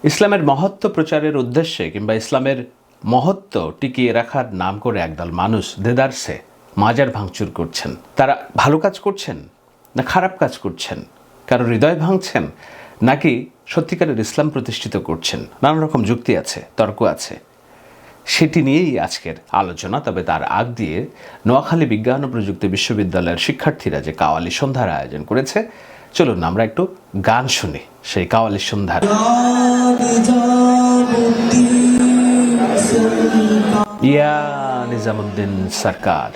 ইসলামের মহত্ব প্রচারের উদ্দেশ্যে কিংবা ইসলামের মহত্ব টিকিয়ে রাখার নাম করে একদল মানুষ দেদারসে মাজার ভাঙচুর করছেন। তারা ভালো কাজ করছেন না খারাপ কাজ করছেন, কারো হৃদয় ভাঙছেন নাকি সত্যিকারের ইসলাম প্রতিষ্ঠিত করছেন? নানা রকম যুক্তি আছে, তর্ক আছে, সেটি নিয়েই আজকের আলোচনা। তবে তার আগ দিয়ে নোয়াখালী বিজ্ঞান ও প্রযুক্তি বিশ্ববিদ্যালয়ের শিক্ষার্থীরা যে কাওয়ালি সন্ধ্যার আয়োজন করেছে, চলুন আমরা একটু গান শুনি সেই কাওয়ালি সন্ধ্যার। ইয়া নিজামুদ্দিন সরকার।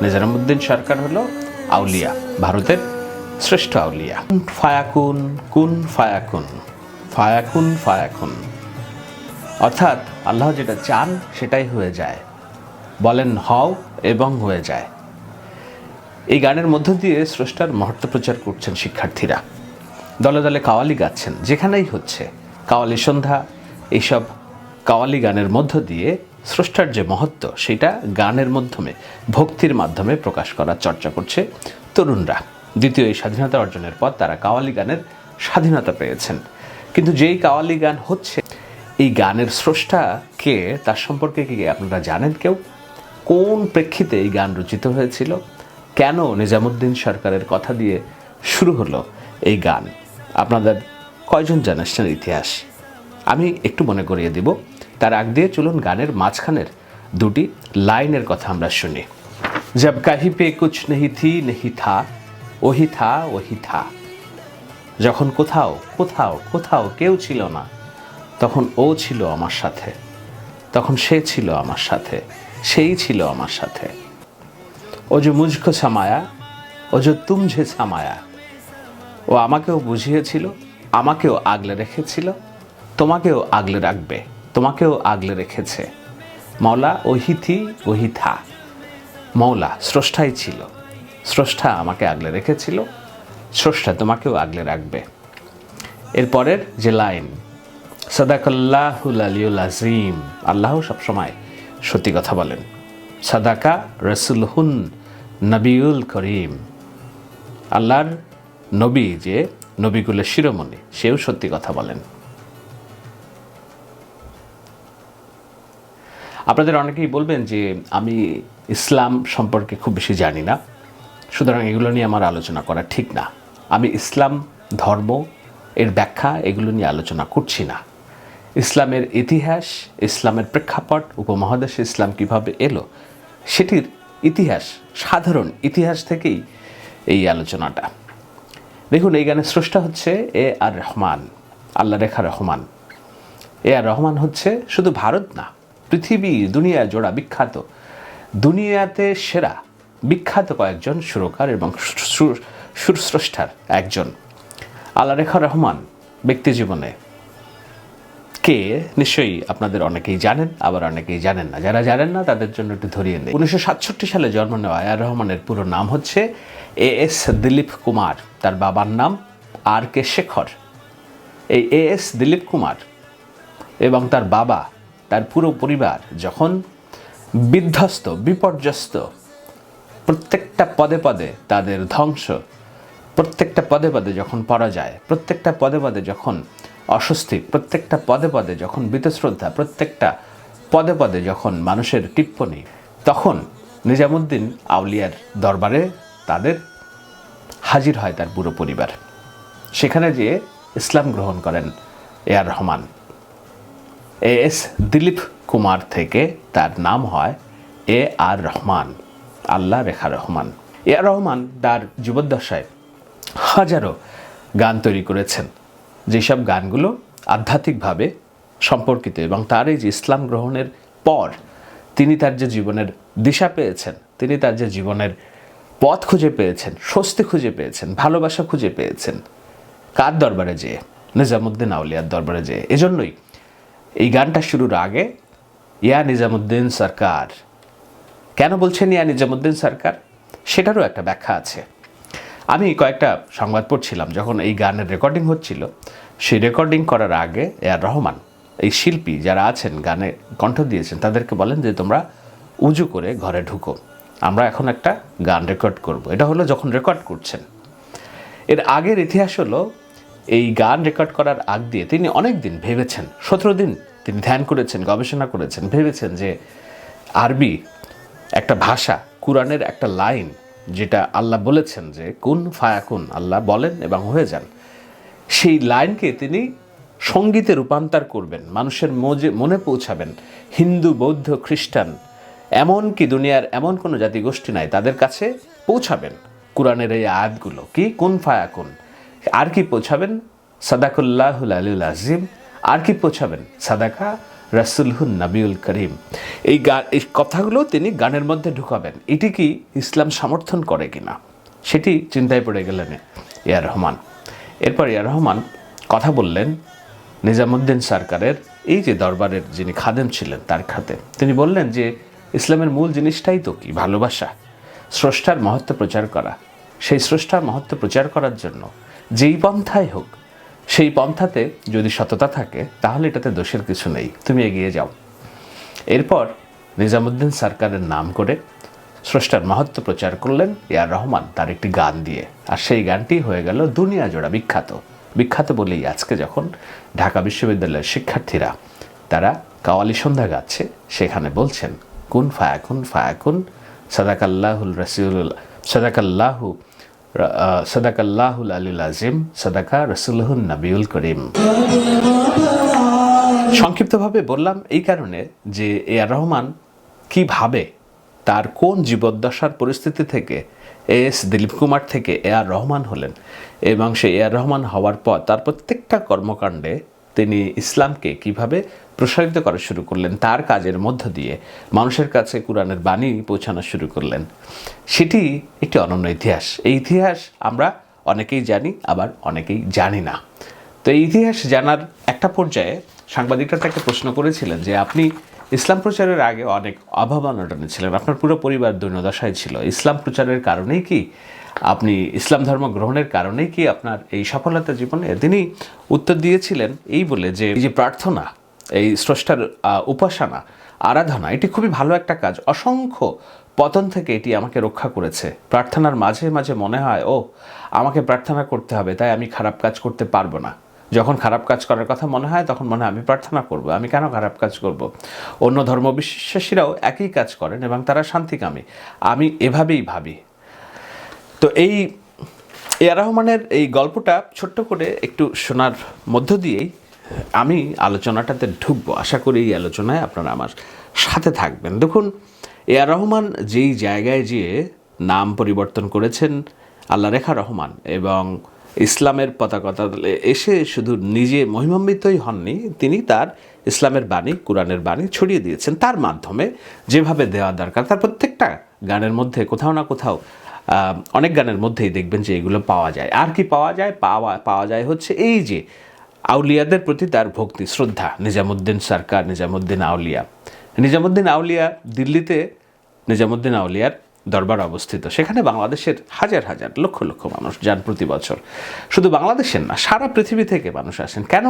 নিজামুদ্দিন সরকার হলো আউলিয়া, ভারতের শ্রেষ্ঠ আউলিয়া। ফায়াকুন কুন ফায়াকুন, ফায়াকুন ফায়াকুন, অর্থাৎ আল্লাহ যেটা চান সেটাই হয়ে যায়, বলেন হও এবং হয়ে যায়। এই গানের মধ্য দিয়ে স্রষ্টার মহত্ব প্রচার করছেন শিক্ষার্থীরা। দলে দলে কাওয়ালি গাচ্ছেন, যেখানেই হচ্ছে কাওয়ালি সন্ধ্যা। এইসব কাওয়ালি গানের মধ্য দিয়ে স্রষ্টার যে মহত্ব সেটা গানের মাধ্যমে, ভক্তির মাধ্যমে প্রকাশ করার চর্চা করছে তরুণরা। দ্বিতীয় এই স্বাধীনতা অর্জনের পর তারা কাওয়ালি গানের স্বাধীনতা পেয়েছেন। কিন্তু যেই কাওয়ালি গান হচ্ছে, এই গানের স্রষ্টা কে, তার সম্পর্কে কি আপনারা জানেন কেউ? কোন প্রেক্ষিতে এই গান রচিত হয়েছিল? কেন নিজামুদ্দিন সরকারের কথা দিয়ে শুরু হলো এই গান? আপনাদের কয়জন জানাচ্ছেন ইতিহাস? আমি একটু মনে করিয়ে দিব। তার আগ দিয়ে চলুন গানের মাঝখানের দুটি লাইনের কথা আমরা শুনি। জব কাহি পে কুছ নেহি থি নেহি থা, ওহি থা ওহি থা। যখন কোথাও কোথাও কোথাও কেউ ছিল না, তখন ও ছিল আমার সাথে, তখন সে ছিল আমার সাথে, সেই ছিল আমার সাথে। ও যে মুঝকো ছামায়া, ও যে তুমঝে ছামায়া। ও আমাকেও বুঝিয়েছিল, আমাকেও আগলে রেখেছিল, তোমাকেও আগলে রাখবে, তোমাকেও আগলে রেখেছে। মৌলা ওহি থি ওহি থা। মৌলা স্রষ্টাই ছিল, স্রষ্টা আমাকে আগলে রেখেছিল, স্রষ্টা তোমাকেও আগলে রাখবে। এরপরের যে লাইন, সাদাকাল্লাহুল আলিউল আজিম, আল্লাহ সবসময় সত্যি কথা বলেন। সাদাকা রসুলহুন নবিউল করিম, আল্লাহর নবী যে নবীগুলোর শিরোমণি, সেও সত্যি কথা বলেন। আপনাদের অনেকেই বলবেন যে আমি ইসলাম সম্পর্কে খুব বেশি জানি না, সুতরাং এগুলো নিয়ে আমার আলোচনা করা ঠিক না। আমি ইসলাম ধর্ম, এর ব্যাখ্যা, এগুলো নিয়ে আলোচনা করছি না। ইসলামের ইতিহাস, ইসলামের প্রেক্ষাপট, উপমহাদেশে ইসলাম কিভাবে এলো, সেটির ইতিহাস, সাধারণ ইতিহাস থেকেই এই আলোচনাটা। দেখুন, এই গানের স্রষ্টা হচ্ছে এ আর রহমান, আল্লাহ রেখা রহমান। এ আর রহমান হচ্ছে শুধু ভারত না, পৃথিবী দুনিয়া জোড়া বিখ্যাত, দুনিয়াতে সেরা বিখ্যাত কয়েকজন সুরকার এবং সুরস্রষ্টার একজন। আল্লাহ রেখা রহমান ব্যক্তি জীবনে কে নিশ্চয়ই আপনাদের অনেকেই জানেন, আবার অনেকেই জানেন না। যারা জানেন না তাদের জন্য একটু ধরিয়ে নেই। 1967 সালে জন্ম নেওয়া এ আর রহমানের পুরো নাম হচ্ছে এস দিলীপ কুমার। তার বাবার নাম আর কে শেখর। এই এস দিলীপ কুমার এবং তার বাবা, তার পুরো পরিবার যখন বিধ্বস্ত, বিপর্যস্ত, প্রত্যেকটা পদে পদে তাদের ধ্বংস, প্রত্যেকটা পদে পদে যখন পরাজয়, প্রত্যেকটা পদে পদে যখন অস্বস্তি, প্রত্যেকটা পদে পদে যখন বীতশ্রদ্ধা, প্রত্যেকটা পদে পদে যখন মানুষের টিপ্পনী, তখন নিজামুদ্দিন আউলিয়ার দরবারে তাদের হাজির হয় তার পুরো পরিবার। সেখানে যেয়ে ইসলাম গ্রহণ করেন এ আর রহমান। এস দিলীপ কুমার থেকে তার নাম হয় এ আর রহমান, আল্লাহ রেখা রহমান। এ আর রহমান তার জীবদ্দশায় হাজারো গান তৈরি করেছেন, যেসব গানগুলো আধ্যাত্মিকভাবে সম্পর্কিত। এবং তার এই যে ইসলাম গ্রহণের পর তিনি তার যে জীবনের দিশা পেয়েছেন, তিনি তার যে জীবনের পথ খুঁজে পেয়েছেন, স্বস্তি খুঁজে পেয়েছেন, ভালোবাসা খুঁজে পেয়েছেন, কার দরবারে যেয়ে? নিজামুদ্দিন আউলিয়ার দরবারে যেয়ে। এজন্যই এই গানটা শুরুর আগে ইয়া নিজামুদ্দিন সরকার। কেন বলছেন ইয়া নিজামুদ্দিন সরকার, সেটারও একটা ব্যাখ্যা আছে। আমি কয়েকটা সংবাদ পড়ছিলাম যখন এই গানের রেকর্ডিং হচ্ছিল, সেই রেকর্ডিং করার আগে এ আর রহমান এই শিল্পী যারা আছেন গানে কণ্ঠ দিয়েছেন তাদেরকে বলেন যে তোমরা উজু করে ঘরে ঢুকো, আমরা এখন একটা গান রেকর্ড করব। এটা হলো যখন রেকর্ড করছেন। এর আগের ইতিহাস হলো এই গান রেকর্ড করার আগ দিয়ে তিনি অনেক দিন ভেবেছেন, 17 দিন তিনি ধ্যান করেছেন, গবেষণা করেছেন, ভেবেছেন যে আরবি একটা ভাষা, কুরআনের একটা লাইন যেটা আল্লাহ বলেছেন যে কুন ফায়াকুন, আল্লাহ বলেন এবং হয়ে যান, সেই লাইনকে তিনি সঙ্গীতে রূপান্তর করবেন, মানুষের মনে পৌঁছাবেন। হিন্দু, বৌদ্ধ, খ্রিস্টান, এমনকি দুনিয়ার এমন কোনো জাতিগোষ্ঠী নাই, তাদের কাছে পৌঁছাবেন কুরআনের এই আয়াতগুলো। কি কুন ফায়াকুন, আর কি পৌঁছাবেন সাদাকুল্লাহুল আলিউল আজিম, আর কি পৌঁছাবেন সাদাকা রাসূলুন নবিউল করিম। এই কথাগুলো তিনি গানের মধ্যে ঢুকাবেন। এটি কি ইসলাম সমর্থন করে কিনা সেটি চিন্তায় পড়ে গেলেন এ আর রহমান। এরপর এ আর রহমান কথা বললেন নিজামুদ্দিন সরকারের এই যে দরবারের যিনি খাদেম ছিলেন তার খাতে। তিনি বললেন যে ইসলামের মূল জিনিসটাই তো কি, ভালোবাসা, স্রষ্টার মহত্ব প্রচার করা। সেই স্রষ্টার মহত্ব প্রচার করার জন্য যেই পন্থাই হোক, সেই পন্থাতে যদি সততা থাকে তাহলে এটাতে দোষের কিছু নেই, তুমি এগিয়ে যাও। এরপর নিজামুদ্দিন সরকারের নাম করে স্রষ্টার মহত্ব প্রচার করলেন এ আর রহমান তার একটি গান দিয়ে। আর সেই গানটি হয়ে গেল দুনিয়া জোড়া বিখ্যাত বলেই আজকে যখন ঢাকা বিশ্ববিদ্যালয়ের শিক্ষার্থীরা তারা কাওয়ালি সন্ধ্যা গাচ্ছে, সেখানে বলছেন কুন ফায়াকুন ফায়াকুন সাদাকাল্লাহুল রাসূল সাদাকাল্লাহুল আলিউল আজিম সাদাকা রাসূলুন নবিউল করিম। সংক্ষিপ্তভাবে বললাম এই কারণে যে এ আর রহমান কিভাবে তার কোন জীবদ্দশার পরিস্থিতি থেকে এস দিলীপ কুমার থেকে এ আর রহমান হলেন, এবং সে এ আর রহমান হওয়ার পর তার প্রত্যেকটা কর্মকাণ্ডে তিনি ইসলামকে কিভাবে প্রসারিত করা শুরু করলেন, তার কাজের মধ্য দিয়ে মানুষের কাছে কুরআনের বাণী পৌঁছানো শুরু করলেন। সেটি একটি অনন্য ইতিহাস। এই ইতিহাস আমরা অনেকেই জানি, আবার অনেকেই জানি না। তো এই ইতিহাস জানার একটা পর্যায়ে সাংবাদিকরা তাকে প্রশ্ন করেছিলেন যে আপনি ইসলাম প্রচারের আগে অনেক অভাব অনটনে ছিলেন, আপনার পুরো পরিবার দৈন্যদশায় ছিল, ইসলাম প্রচারের কারণেই কি আপনি, ইসলাম ধর্ম গ্রহণের কারণেই কি আপনার এই সফলতা জীবনে? তিনি উত্তর দিয়েছিলেন এই বলে যে এই যে প্রার্থনা, এই স্রষ্টার উপাসনা, আরাধনা, এটি খুবই ভালো একটা কাজ। অসংখ্য পতন থেকে এটি আমাকে রক্ষা করেছে। প্রার্থনার মাঝে মাঝে মনে হয় ও আমাকে প্রার্থনা করতে হবে, তাই আমি খারাপ কাজ করতে পারবো না। যখন খারাপ কাজ করার কথা মনে হয় তখন মনে হয় আমি প্রার্থনা করব, আমি কেন খারাপ কাজ করব। অন্য ধর্মবিশ্বাসীরাও একই কাজ করেন এবং তারা শান্তিকামী, আমি এভাবেই ভাবি। তো এই এ আর রহমানের এই গল্পটা ছোট্ট করে একটু শোনার মধ্য দিয়েই আমি আলোচনাটাতে ঢুকবো। আশা করি এই আলোচনায় আপনারা আমার সাথে থাকবেন। দেখুন, এ আর রহমান যেই জায়গায় যেয়ে নাম পরিবর্তন করেছেন আল্লাহ রেখা রহমান, এবং ইসলামের পতাকা এসে শুধু নিজে মহিমান্বিতই হননি, তিনি তার ইসলামের বাণী, কোরআনের বাণী ছড়িয়ে দিয়েছেন তার মাধ্যমে, যেভাবে দেওয়া দরকার। তার প্রত্যেকটা গানের মধ্যে কোথাও না কোথাও, অনেক গানের মধ্যেই দেখবেন যে এগুলো পাওয়া যায়। আর কি পাওয়া যায়? পাওয়া যায় হচ্ছে এই যে আউলিয়াদের প্রতি তার ভক্তি, শ্রদ্ধা। নিজামুদ্দিন সরকার, নিজামুদ্দিন আউলিয়া দিল্লিতে নিজামুদ্দিন আউলিয়ার দরবার অবস্থিত। সেখানে বাংলাদেশের হাজার হাজার লক্ষ লক্ষ মানুষ যান প্রতি বছর। শুধু বাংলাদেশের না, সারা পৃথিবী থেকে মানুষ আসেন। কেন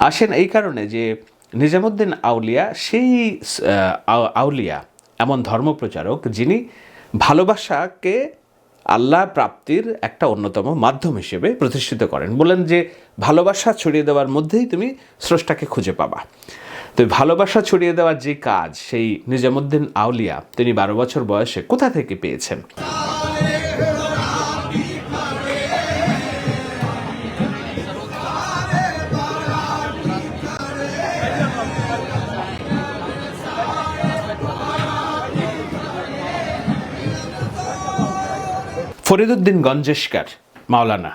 আসেন এই কারণে যে নিজামুদ্দিন আউলিয়া সেই আউলিয়া, এমন ধর্মপ্রচারক যিনি ভালোবাসাকে আল্লাহ প্রাপ্তির একটা অন্যতম মাধ্যম হিসেবে প্রতিষ্ঠিত করেন। বলেন যে ভালোবাসা ছড়িয়ে দেওয়ার মধ্যেই তুমি স্রষ্টাকে খুঁজে পাবা। তো ভালোবাসা ছড়িয়ে দেওয়ার যে কাজ, সেই নিজামুদ্দিন আউলিয়া তিনি 12 বছর বয়সে কোথা থেকে পেয়েছেন? ফরিদুদ্দিন গঞ্জেশকর মাওলানা,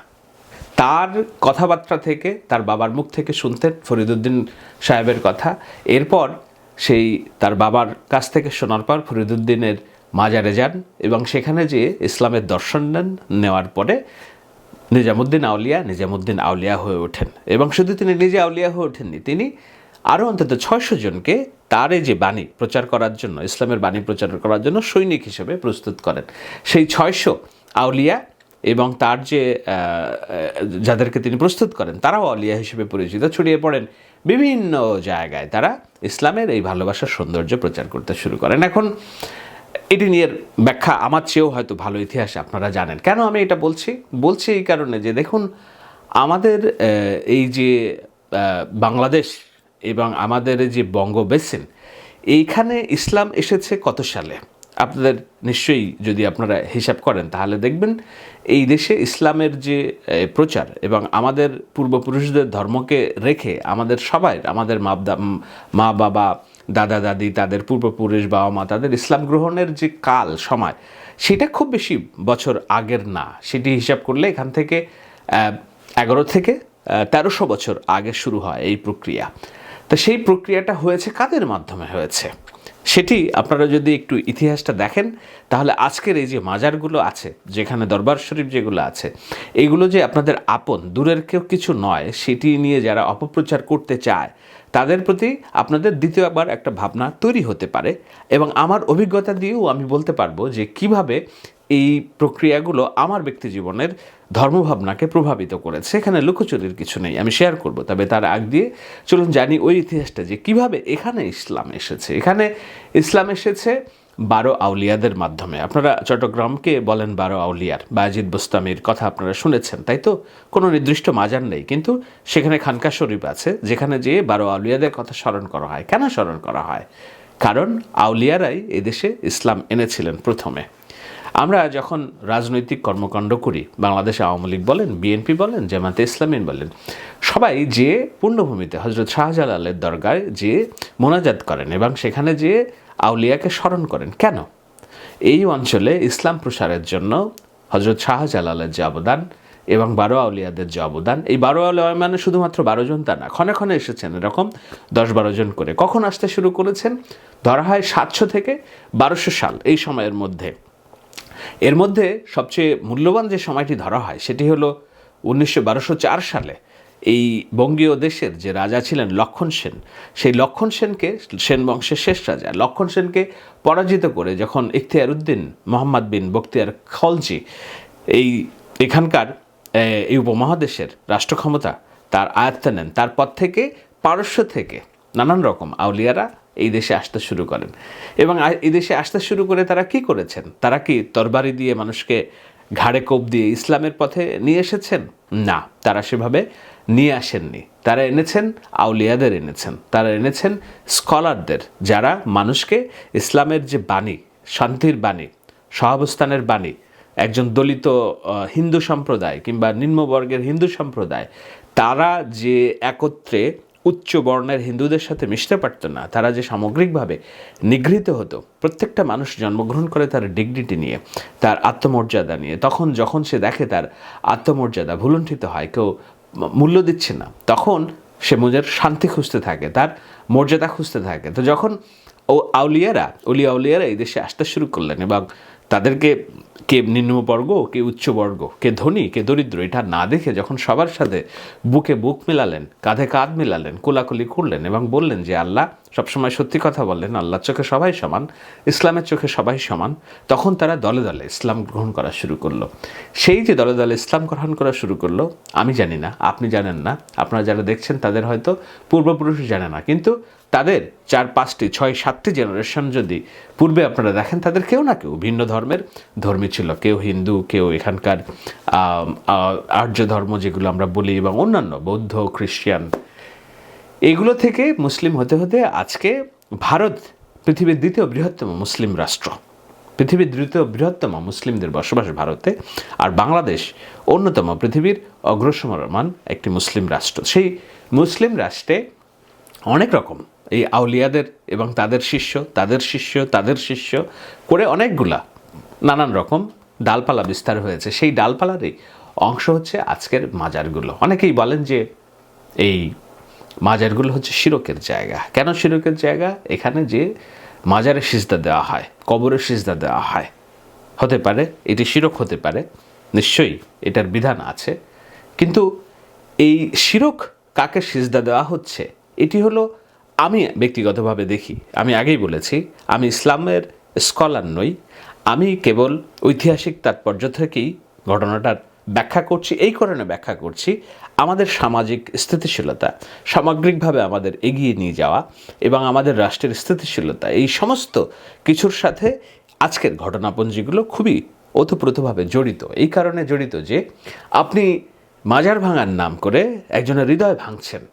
তার কথাবার্তা থেকে, তার বাবার মুখ থেকে শুনতেন ফরিদুদ্দিন সাহেবের কথা। এরপর সেই তার বাবার কাছ থেকে শোনার পর ফরিদুদ্দিনের মাজারে যান এবং সেখানে যেয়ে ইসলামের দর্শন নেওয়ার পরে নিজামুদ্দিন আউলিয়া হয়ে ওঠেন। এবং শুধু তিনি নিজে আউলিয়া হয়ে ওঠেননি, তিনি আরও অন্তত 600 জনকে তার এই যে বাণী প্রচার করার জন্য, ইসলামের বাণী প্রচার করার জন্য সৈনিক হিসেবে প্রস্তুত করেন। সেই 600 আউলিয়া এবং তার যে যাদেরকে তিনি প্রস্তুত করেন তারাও আউলিয়া হিসেবে পরিচিত, ছড়িয়ে পড়েন বিভিন্ন জায়গায়। তারা ইসলামের এই ভালোবাসার সৌন্দর্য প্রচার করতে শুরু করেন। এখন এটি নিয়ে ব্যাখ্যা আমার চেয়েও হয়তো ভালো ইতিহাস আপনারা জানেন। কেন আমি এটা বলছি এই কারণে যে দেখুন, আমাদের এই যে বাংলাদেশ এবং আমাদের যে বঙ্গ বেসিন, এইখানে ইসলাম এসেছে কত সালে? আপনাদের নিশ্চয়ই যদি আপনারা হিসাব করেন তাহলে দেখবেন এই দেশে ইসলামের যে প্রচার এবং আমাদের পূর্বপুরুষদের ধর্মকে রেখে আমাদের মা বাবা, দাদা দাদি, তাদের পূর্বপুরুষ, বাবা মা, তাদের ইসলাম গ্রহণের যে সময়, সেটা খুব বেশি বছর আগের না। সেটি হিসাব করলে এখান থেকে 11 থেকে 1300 বছর আগে শুরু হয় এই প্রক্রিয়া। তো সেই প্রক্রিয়াটা হয়েছে কাদের মাধ্যমে হয়েছে? সেটি আপনারা যদি একটু ইতিহাসটা দেখেন তাহলে আজকের এই যে মাজারগুলো আছে, যেখানে দরবার শরীফ যেগুলো আছে, এইগুলো যে আপনাদের আপন, দূরের কেউ কিছু নয়, সেটি নিয়ে যারা অপপ্রচার করতে চায় তাদের প্রতি আপনাদের দ্বিতীয়বার একটা ভাবনা তৈরি হতে পারে। এবং আমার অভিজ্ঞতা দিয়েও আমি বলতে পারবো যে কিভাবে এই প্রক্রিয়াগুলো আমার ব্যক্তি জীবনের ধর্মভাবনাকে প্রভাবিত করেছে। এখানে লুকোচুরির কিছু নেই, আমি শেয়ার করব। তবে তার আগ দিয়ে চলুন জানি ওই ইতিহাসটা, যে কিভাবে এখানে ইসলাম এসেছে। এখানে ইসলাম এসেছে 12 আউলিয়াদের মাধ্যমে। আপনারা চট্টগ্রামকে বলেন 12 আউলিয়ার। বায়েজিদ বোস্তামির কথা আপনারা শুনেছেন, তাই তো? কোনো নির্দিষ্ট মাজার নেই, কিন্তু সেখানে খানকা শরীফ আছে, যেখানে যেয়ে 12 আউলিয়াদের কথা স্মরণ করা হয়। কেন স্মরণ করা হয়? কারণ আউলিয়ারাই এদেশে ইসলাম এনেছিলেন প্রথমে। আমরা যখন রাজনৈতিক কর্মকাণ্ড করি, বাংলাদেশ আওয়ামী লীগ বলেন, বিএনপি বলেন, জামাতে ইসলামী বলেন, সবাই যে পূর্ণভূমিতে হজরত শাহজালালের দরগায় যে মোনাজাত করেন এবং সেখানে যে আউলিয়াকে স্মরণ করেন। কেন? এই অঞ্চলে ইসলাম প্রসারের জন্য হজরত শাহজালালের যে অবদান এবং 12 আউলিয়াদের যে অবদান, এই 12 আউলিয়া মানে শুধুমাত্র 12 জন তা না, ক্ষণে ক্ষণে এসেছেন এরকম 10-12 জন করে। কখন আসতে শুরু করেছেন? ধরা হয় 700 থেকে 1200 সাল, এই সময়ের মধ্যে। এর মধ্যে সবচেয়ে মূল্যবান যে সময়টি ধরা হয় সেটি হলো 1204 সালে এই বঙ্গীয় দেশের যে রাজা ছিলেন লক্ষণ সেন, সেই লক্ষণ সেনকে, সেন বংশের শেষ রাজা লক্ষণ সেনকে পরাজিত করে যখন ইখতিয়ার উদ্দিন মোহাম্মদ বিন বখতিয়ার খলজি এখানকার এই উপমহাদেশের রাষ্ট্র ক্ষমতা তার আয়ত্তে নেন, তারপর থেকে পারস্য থেকে নানান রকম আউলিয়ারা এই দেশে আসতে শুরু করেন। এবং এই দেশে আসতে শুরু করে তারা কি করেছেন? তারা কি তরবারি দিয়ে মানুষকে ঘাড়ে কোপ দিয়ে ইসলামের পথে নিয়ে এসেছেন? না, তারা সেভাবে নিয়ে আসেননি। তারা এনেছেন আউলিয়াদের, তারা এনেছেন স্কলারদের, যারা মানুষকে ইসলামের যে বাণী, শান্তির বাণী, সহাবস্থানের বাণী, একজন দলিত হিন্দু সম্প্রদায় কিংবা নিম্নবর্গের হিন্দু সম্প্রদায়, তারা যে একত্রে উচ্চ বর্ণের হিন্দুদের সাথে মিশতে পারত না, তারা যে সামগ্রিকভাবে নিগৃহীত হতো। প্রত্যেকটা মানুষ জন্মগ্রহণ করে তার ডিগনিটি নিয়ে, তার আত্মমর্যাদা নিয়ে। তখন যখন সে দেখে তার আত্মমর্যাদা ভুলুণ্ঠিত হয়, কেউ মূল্য দিচ্ছে না, তখন সে মনের শান্তি খুঁজতে থাকে, তার মর্যাদা খুঁজতে থাকে। তো যখন আউলিয়ারা এই দেশে আসতে শুরু করলেন এবং তাদেরকে কে নিম্নবর্গ, কে উচ্চবর্গ, কে ধনী, কে দরিদ্র, এটা না দেখে যখন সবার সাথে বুকে বুক মেলালেন, কাঁধে কাঁধ মেলালেন, কোলাকুলি করলেন এবং বললেন যে আল্লাহ সবসময় সত্যি কথা বললেন, আল্লাহর চোখে সবাই সমান, ইসলামের চোখে সবাই সমান, তখন তারা দলে দলে ইসলাম গ্রহণ করা শুরু করলো। সেই যে দলে দলে ইসলাম গ্রহণ করা শুরু করলো, আমি জানি না, আপনি জানেন না, আপনারা যারা দেখছেন তাদের হয়তো পূর্বপুরুষ জানে না, কিন্তু তাদের 4-5টি 6-7টি জেনারেশন যদি পূর্বে আপনারা দেখেন, তাদের কেউ না কেউ ভিন্ন ধর্মের ধর্মী ছিল। কেউ হিন্দু, কেউ এখানকার আর্য ধর্ম যেগুলো আমরা বলি, এবং অন্যান্য বৌদ্ধ, খ্রিস্টান, এগুলো থেকে মুসলিম হতে হতে আজকে ভারত পৃথিবীর দ্বিতীয় বৃহত্তম মুসলিম রাষ্ট্র, পৃথিবীর দ্বিতীয় বৃহত্তম মুসলিমদের বসবাস ভারতে, আর বাংলাদেশ অন্যতম পৃথিবীর অগ্রসরমান একটি মুসলিম রাষ্ট্র। সেই মুসলিম রাষ্ট্রে অনেক রকম এই আউলিয়াদের এবং তাদের শিষ্য করে অনেকগুলা নানান রকম ডালপালা বিস্তার হয়েছে। সেই ডালপালারই অংশ হচ্ছে আজকের মাজারগুলো। অনেকেই বলেন যে এই মাজারগুলো হচ্ছে শিরকের জায়গা। কেন শিরকের জায়গা? এখানে যে মাজারে সিজদা দেওয়া হয়, কবরে সিজদা দেওয়া হয়, হতে পারে এটি শিরক হতে পারে, নিশ্চয়ই এটার বিধান আছে। কিন্তু এই শিরক কাকে সিজদা দেওয়া হচ্ছে, এটি হলো, আমি ব্যক্তিগতভাবে দেখি, আমি আগেই বলেছি, আমি ইসলামের স্কলার নই, আমি কেবল ঐতিহাসিক তাৎপর্য থেকেই ঘটনাটার ব্যাখ্যা করছি, এই কারণে ব্যাখ্যা করছি আমাদের সামাজিক স্থিতিশীলতা, সামগ্রিকভাবে আমাদের এগিয়ে নিয়ে যাওয়া এবং আমাদের রাষ্ট্রের স্থিতিশীলতা, এই সমস্ত কিছুর সাথে আজকের ঘটনাপঞ্জিগুলো খুবই ওতপ্রোতভাবে জড়িত। এই কারণে জড়িত যে আপনি মাজার ভাঙার নাম করে একজনের হৃদয় ভাঙছেন,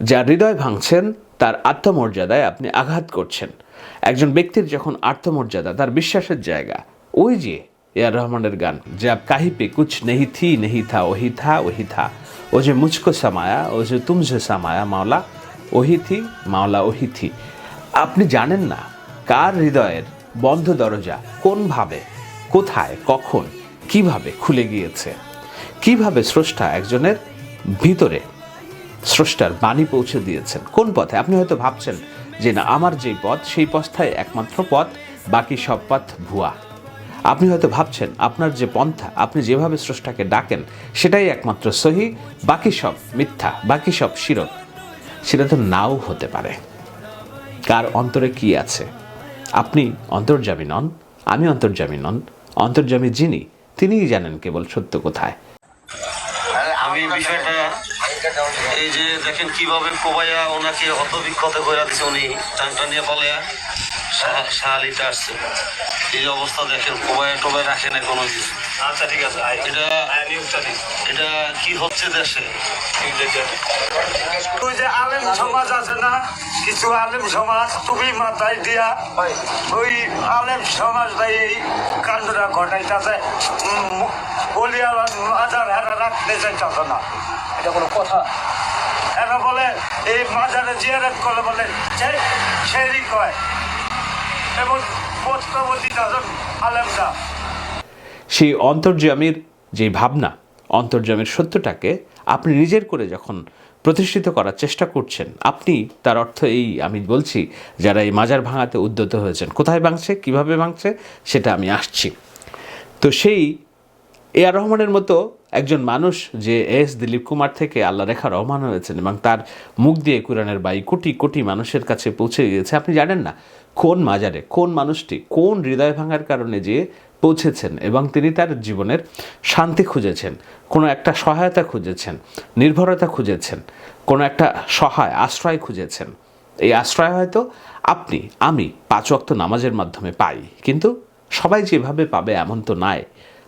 যার হৃদয় ভাঙছেন তার আত্মমর্যাদায় আপনি আঘাত করছেন। একজন ব্যক্তির যখন আত্মমর্যাদা, তার বিশ্বাসের জায়গা, ওই যে এআর রহমানের গান যে আব কাহি পে কুছ নেহি থা ওহি থা, ও যে মুঝকো সামায়া, ও যে তুমঝে সামায়া মাওলা ওহি থি। আপনি জানেন না কার হৃদয়ের বন্ধ দরজা কোনভাবে, কোথায়, কখন, কিভাবে খুলে গিয়েছে, কিভাবে স্রষ্টা একজনের ভিতরে স্রষ্টার বাণী পৌঁছে দিয়েছেন, কোন পথে। আপনি হয়তো ভাবছেন যে না, আমার যেই পথ সেই পথটাই একমাত্র পথ, বাকি সব পথ ভুয়া। আপনি হয়তো ভাবছেন আপনার যে পন্থা, আপনি যেভাবে স্রষ্টাকে ডাকেন সেটাই একমাত্র সহি, বাকি সব মিথ্যা, বাকি সব শিরক। সেটা তো নাও হতে পারে। কার অন্তরে কি আছে? আপনি অন্তর্যামী নন, আমি অন্তর্যামী নন। অন্তর্যামী যিনি, তিনিই জানেন কেবল সত্য কোথায়। আমি বিষয়টা এই যে দেখেন কিভাবে কোবাইয়া ওনাকে হতবিক্ষত করে দিছে, উনি টানটানিয়া পালাইয়া শাহালিটা আসছে। এই অবস্থা দেখেন, কোবাইয়া টোবাই রাখে না কোনো কিছু। আচ্ছা ঠিক আছে, এটা কি হচ্ছে দেশে? ওই যে আলেম সমাজ আছে না, কিছু আলেম সমাজ টুপি মাথায় দিয়া ওই আলেম সমাজ ভাই এই কাণ্ডটা ঘটাইতেছে। বলিয়ালা মাজার হেরা রাখতে চাইতেছে না, এটা কোনো কথা? এরা বলে এই মাজারে জিয়ারত করলে বলে সেই কয়, এবং প্রস্তাবতী আলেমরা সেই অন্তর্যামীর যে ভাবনা, অন্তর্যামীর সত্যটাকে আপনি নিজের করে যখন প্রতিষ্ঠিত করার চেষ্টা করছেন, আপনি তার অর্থ এই, আমি বলছি যারা এই মাজার ভাঙাতে উদ্যত হয়েছেন, কোথায় ভাঙছে, কিভাবে ভাঙছে সেটা আমি আসছি। তো সেই এআর রহমানের মতো একজন মানুষ যে দিলীপ কুমার থেকে আল্লাহ রেখা রহমান হয়েছেন এবং তার মুখ দিয়ে কোরআনের বাই কোটি কোটি মানুষের কাছে পৌঁছে গিয়েছে, আপনি জানেন না কোন মাজারে কোন মানুষটি কোন হৃদয় ভাঙার কারণে যে পৌঁছেছেন এবং তিনি তার জীবনের শান্তি খুঁজেছেন, কোনো একটা সহায়তা খুঁজেছেন, নির্ভরতা খুঁজেছেন, কোনো একটা সহায় আশ্রয় খুঁজেছেন। এই আশ্রয় হয়তো আপনি আমি 5 ওয়াক্ত নামাজের মাধ্যমে পাই, কিন্তু সবাই যেভাবে পাবে এমন তো নয়।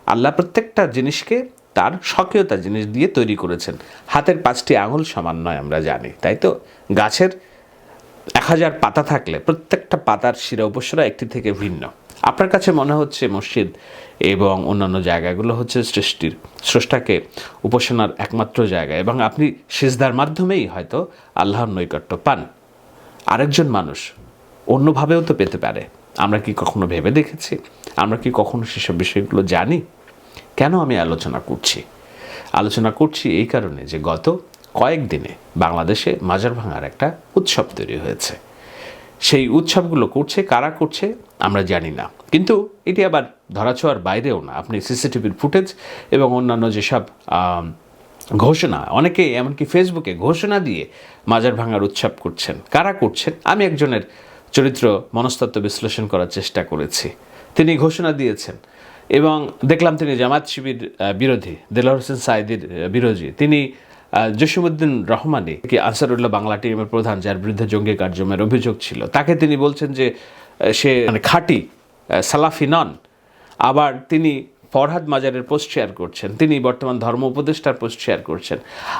আল্লাহ প্রত্যেকটা জিনিসকে তার স্বকীয়তা জিনিস দিয়ে তৈরি করেছেন। হাতের 5টি আঙুল সমান নয়, আমরা জানি, তাই তো? গাছের 1000 পাতা থাকলে প্রত্যেকটা পাতার শিরা উপশিরা একটি থেকে ভিন্ন। আপনার কাছে মনে হচ্ছে মসজিদ এবং অন্যান্য জায়গাগুলো হচ্ছে স্রষ্টাকে উপাসনার একমাত্র জায়গা এবং আপনি সিজদার মাধ্যমেই হয়তো আল্লাহর নৈকট্য পান। আরেকজন মানুষ অন্যভাবেও তো পেতে পারে। আমরা কি কখনো ভেবে দেখেছি? আমরা কি কখনো সেসব বিষয়গুলো জানি? কেন আমি আলোচনা করছি এই কারণে যে গত কয়েকদিনে বাংলাদেশে মাজার ভাঙার একটা উৎসব তৈরি হয়েছে। সেই উৎসবগুলো করছে কারা করছে আমরা জানি না, কিন্তু এটি আবার ধরাছোঁয়ার বাইরেও না। আপনি সিসিটিভির ফুটেজ এবং অন্যান্য যেসব ঘোষণা, অনেকে এমনকি ফেসবুকে ঘোষণা দিয়ে মাজার ভাঙার উৎসব করছেন। কারা করছেন? আমি একজনের চরিত্র মনস্তত্ত্ব বিশ্লেষণ করার চেষ্টা করেছি। তিনি ঘোষণা দিয়েছেন এবং দেখলাম তিনি জামাত শিবির বিরোধী, দেলোয়ার হোসেন সাঈদীর বিরোধী। তিনি জসিমউদ্দিন রহমানী, কি আনসারুল্লাহ বাংলা টিমের প্রধান, যার বিরুদ্ধে জঙ্গি কার্যক্রমের অভিযোগ ছিল, তাকে তিনি বলছেন যে সে খাঁটি সালাফি নন। আবার তিনি ফরহাদ মাজারের পোস্ট শেয়ার করছেন, তিনি বর্তমান ধর্ম উপদেষ্টার পোস্ট শেয়ার করছেন।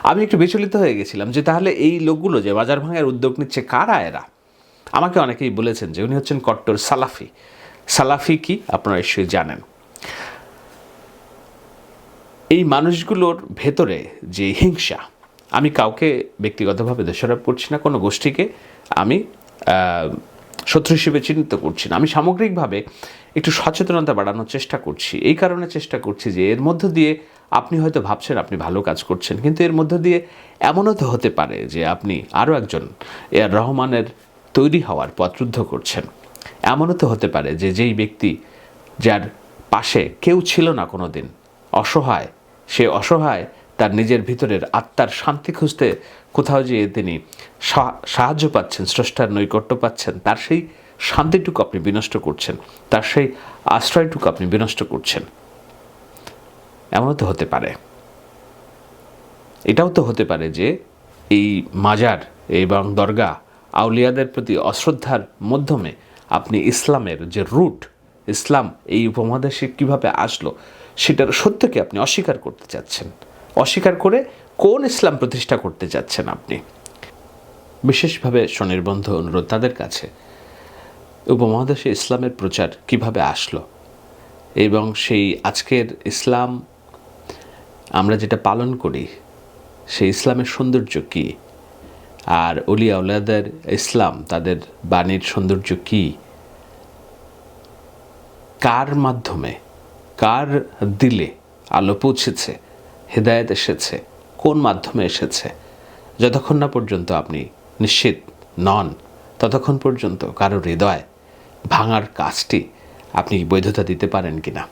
আমি একটু বিচলিত হয়ে গেছিলাম যে তাহলে এই লোকগুলো যে মাজার ভাঙার উদ্যোগ নিচ্ছে কারা এরা? আমাকে অনেকেই বলেছেন যে উনি হচ্ছেন কট্টর সালাফি। সালাফি কি আপনারা নিশ্চয়ই জানেন। এই মানুষগুলোর ভেতরে যে হিংসা, আমি কাউকে ব্যক্তিগতভাবে দোষারোপ করছি না, কোনো গোষ্ঠীকে আমি শত্রু হিসেবে চিহ্নিত করছি না। আমি সামগ্রিকভাবে একটু সচেতনতা বাড়ানোর চেষ্টা করছি। এই কারণে চেষ্টা করছি যে এর মধ্য দিয়ে আপনি হয়তো ভাবছেন আপনি ভালো কাজ করছেন, কিন্তু এর মধ্য দিয়ে এমনও তো হতে পারে যে আপনি আরও একজন এআর রহমানের তৈরি হওয়ার পথরুদ্ধ করছেন। এমনও তো হতে পারে যে যেই ব্যক্তি যার পাশে কেউ ছিল না কোনো দিন, অসহায়, সে অসহায় তার নিজের ভিতরের আত্মার শান্তি খুঁজতে কোথাও যেয়ে তিনি সাহায্য পাচ্ছেন, স্রষ্টার নৈকট্য পাচ্ছেন, তার সেই শান্তিটুকু আপনি বিনষ্ট করছেন, তার সেই আশ্রয়টুকু আপনি বিনষ্ট করছেন। এমনও তো হতে পারে, এটাও তো হতে পারে যে এই মাজার এবং দরগা আউলিয়াদের প্রতি অশ্রদ্ধার মাধ্যমে আপনি ইসলামের যে রুট, ইসলাম এই উপমহাদেশে কীভাবে আসলো সেটার সত্যকে আপনি অস্বীকার করতে চাচ্ছেন। অস্বীকার করে কোন ইসলাম প্রতিষ্ঠা করতে চাচ্ছেন আপনি? বিশেষভাবে স্বনির্বন্ধ অনুরোধ তাদের কাছে, উপমহাদেশে ইসলামের প্রচার কিভাবে আসলো এবং সেই আজকের ইসলাম আমরা যেটা পালন করি সেই ইসলামের সৌন্দর্য কী, আর অলিয়া আউলিয়াদের ইসলাম তাদের বাণীর সৌন্দর্য কী, কার মাধ্যমে কার দিলে আলো পৌঁছেছে, হেদায়েত এসেছে, কোন মাধ্যমে এসেছে, যতক্ষণ না পর্যন্ত আপনি নিশ্চিত নন ততক্ষণ পর্যন্ত কারো হৃদয় ভাঙার কাজটি আপনি বৈধতা দিতে পারেন কিনা।